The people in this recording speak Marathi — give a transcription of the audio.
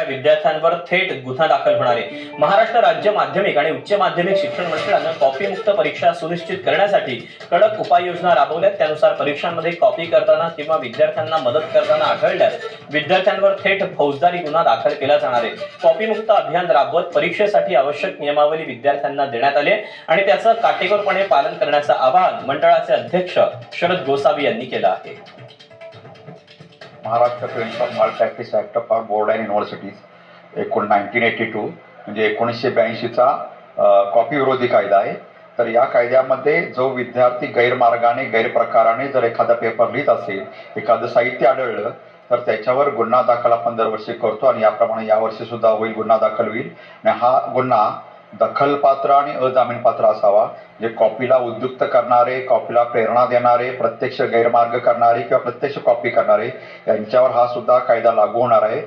विद्यार्थ्यांवर थेट गुन्हा दाखल होणार आहे। महाराष्ट्र राज्य माध्यमिक आणि उच्च माध्यमिक शिक्षण मंडळानं कॉपी मुक्त परीक्षा सुनिश्चित करण्यासाठी कडक उपाययोजना राबवल्यात। त्यानुसार परीक्षांमध्ये कॉपी करताना किंवा विद्यार्थ्यांना मदत करताना आढळल्यास विद्यार्थ्यांवर थेट फौजदारी गुन्हा दाखल केला जाणार आहे। कॉपी मुक्त अभियान राबवत परीक्षेसाठी आवश्यक नियमावली विद्यार्थ्यांना देण्यात आले आणि त्याचं काटेकोरपणे पालन करण्याचं आवाहन मंडळाचे अध्यक्ष शरद गोसावी यांनी केलं आहे। महाराष्ट्र प्रिन्सिपल माल practice act for board and universities 1982 म्हणजे 1982चा कॉपी विरोधी कायदा आहे। तर या कायद्यामध्ये जो विद्यार्थी गैरमार्गाने गैरप्रकाराने जर एखादा पेपर लिहित असेल, एखादं साहित्य आढळलं तर त्याच्यावर गुन्हा दाखल आपण दरवर्षी करतो आणि याप्रमाणे यावर्षी सुद्धा होईल, गुन्हा दाखल होईल। आणि हा गुन्हा दखलपात्र आणि अजामीनपात्र असावा। जे कॉपीला उद्युक्त करणारे, कॉपीला प्रेरणा देणारे, प्रत्यक्ष गैरमार्ग करणारे किंवा प्रत्यक्ष कॉपी करणारे यांच्यावर हा सुद्धा कायदा लागू होणार आहे।